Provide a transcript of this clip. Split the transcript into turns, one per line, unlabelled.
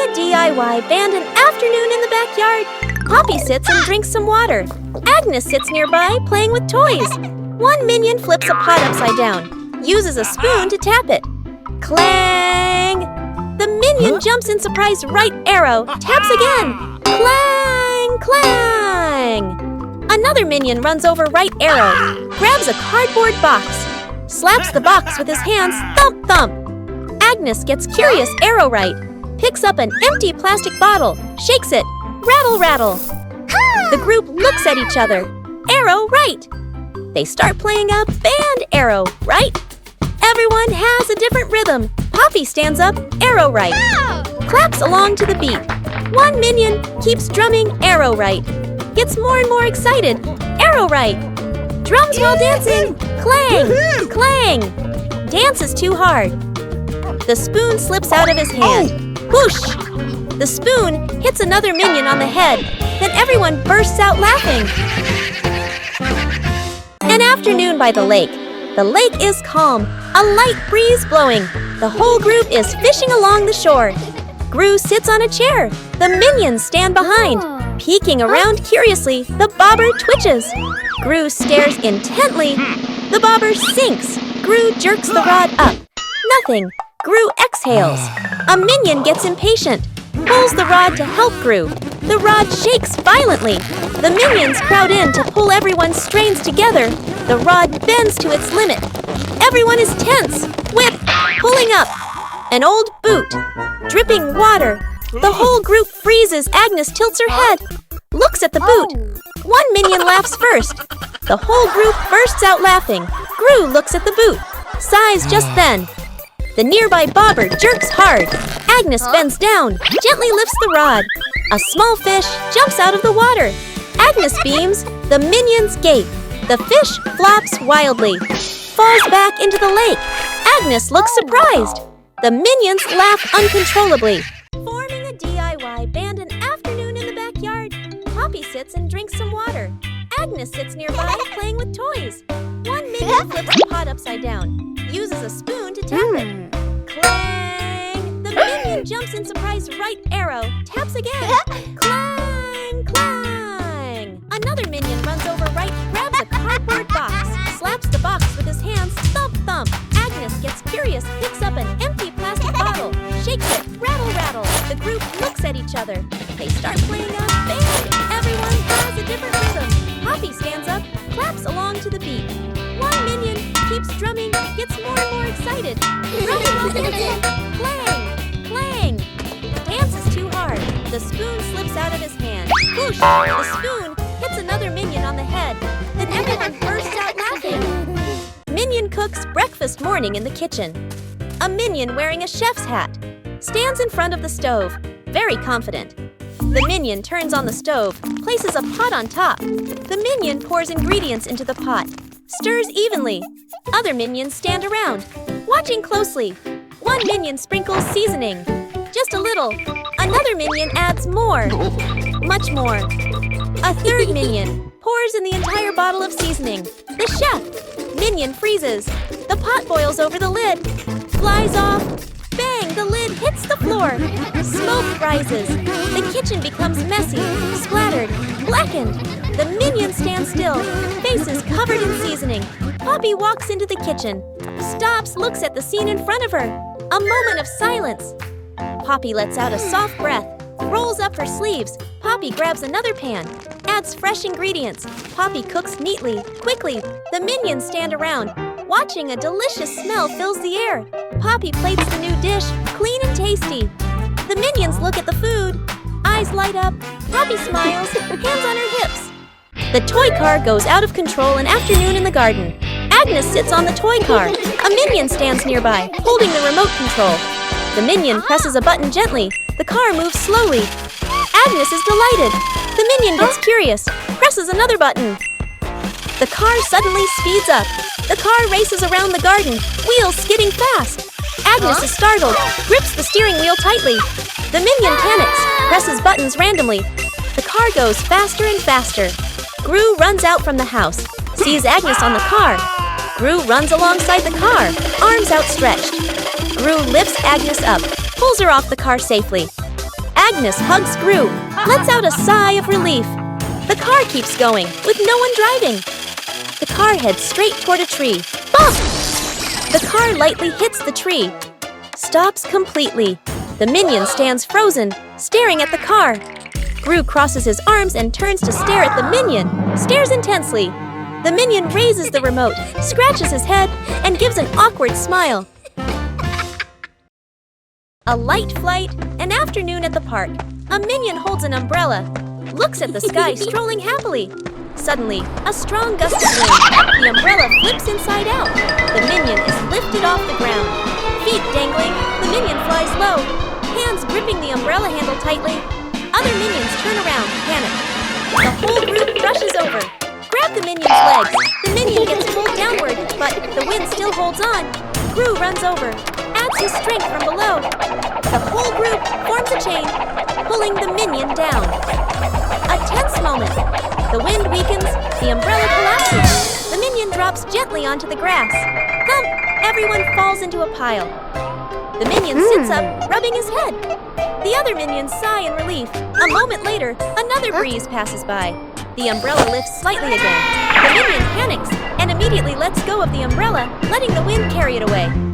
a DIY band an afternoon in the backyard. Poppy sits and drinks some water. Agnes sits nearby playing with toys. One minion flips a pot upside down, uses a spoon to tap it. Clang! The minion jumps in surprise right arrow, taps again. Clang! Clang! Another minion runs over right arrow, grabs a cardboard box, slaps the box with his hands, thump thump. Agnes gets curious arrow right, picks up an empty plastic bottle, shakes it, rattle rattle. The group looks at each other, arrow right. They start playing a band arrow right. Everyone has a different rhythm. Poppy stands up, arrow right. Claps along to the beat. One minion keeps drumming arrow right. Gets more and more excited, arrow right. Drums while dancing, clang, clang. Dances too hard. The spoon slips out of his hand. Whoosh! The spoon hits another minion on the head. Then everyone bursts out laughing. An afternoon by the lake. The lake is calm, a light breeze blowing. The whole group is fishing along the shore. Gru sits on a chair. The minions stand behind. Peeking around curiously, the bobber twitches. Gru stares intently. The bobber sinks. Gru jerks the rod up. Nothing. Gru exhales. A minion gets impatient, pulls the rod to help Gru. The rod shakes violently. The minions crowd in to pull everyone's strains together. The rod bends to its limit. Everyone is tense. Whip, pulling up. An old boot, dripping water. The whole group freezes. Agnes tilts her head, looks at the boot. One minion laughs first. The whole group bursts out laughing. Gru looks at the boot, sighs just then. The nearby bobber jerks hard. Agnes bends down, gently lifts the rod. A small fish jumps out of the water. Agnes beams, the minions gape. The fish flops wildly, falls back into the lake. Agnes looks surprised. The minions laugh uncontrollably. Forming a DIY band an afternoon in the backyard. Poppy sits and drinks some water. Agnes sits nearby playing with toys. One minion flips the pot upside down, uses a spoon to tap it. Clang! The minion jumps in surprise right arrow, taps again. Clang! Clang! Another minion runs over right, grabs a cardboard box, slaps the box with his hands, thump thump. Agnes gets curious, picks up an empty plastic bottle, shakes it, rattle rattle. The group looks at each other. They start playing a band. Everyone has a different rhythm. Poppy stands up, claps along to the beat. One minion keeps drumming, gets more and more excited. Drumming while dancing, clang, clang. Dances too hard. The spoon slips out of his hand. Whoosh! The spoon hits another minion on the head. Then everyone bursts out laughing. Minion cooks breakfast morning in the kitchen. A minion wearing a chef's hat stands in front of the stove, very confident. The minion turns on the stove, places a pot on top. The minion pours ingredients into the pot, stirs evenly. Other minions stand around, watching closely. One minion sprinkles seasoning, just a little. Another minion adds more, much more. A third minion pours in the entire bottle of seasoning. The chef minion freezes. The pot boils over the lid, flies off. Bang! The lid hits the floor. Smoke rises. The kitchen becomes messy, splattered, blackened. The minions stand still, faces covered in seasoning. Poppy walks into the kitchen, stops, looks at the scene in front of her. A moment of silence. Poppy lets out a soft breath, rolls up her sleeves. Poppy grabs another pan, adds fresh ingredients. Poppy cooks neatly, quickly. The minions stand around, watching. A delicious smell fills the air. Poppy plates the new dish, clean and tasty. The minions look at the food. Eyes light up. Poppy smiles, hands on her hips. The toy car goes out of control an afternoon in the garden. Agnes sits on the toy car. A minion stands nearby, holding the remote control. The minion presses a button gently. The car moves slowly. Agnes is delighted. The minion gets curious, presses another button. The car suddenly speeds up. The car races around the garden, wheels skidding fast. Agnes is startled, grips the steering wheel tightly. The minion panics, presses buttons randomly. The car goes faster and faster. Gru runs out from the house, sees Agnes on the car. Gru runs alongside the car, arms outstretched. Gru lifts Agnes up, pulls her off the car safely. Agnes hugs Gru, lets out a sigh of relief. The car keeps going, with no one driving. The car heads straight toward a tree. Bump! The car lightly hits the tree. Stops completely. The minion stands frozen, staring at the car. Gru crosses his arms and turns to stare at the minion, stares intensely. The minion raises the remote, scratches his head, and gives an awkward smile. A light flight, an afternoon at the park. A minion holds an umbrella, looks at the sky strolling happily. Suddenly, a strong gust of wind. The umbrella flips inside out. The minion is lifted off the ground. Feet dangling, the minion flies low, hands gripping the umbrella handle tightly. Other minions turn around, panic. The whole group rushes over. Grab the minion's legs. The minion gets pulled downward, but the wind still holds on. Gru runs over, adds his strength from below. The whole group forms a chain, pulling the minion down. A tense moment. The wind weakens, the umbrella collapses. The minion drops gently onto the grass. Thump! Everyone falls into a pile. The minion sits up, rubbing his head. The other minions sigh in relief. A moment later, another breeze passes by. The umbrella lifts slightly again. The minion panics and immediately lets go of the umbrella, letting the wind carry it away.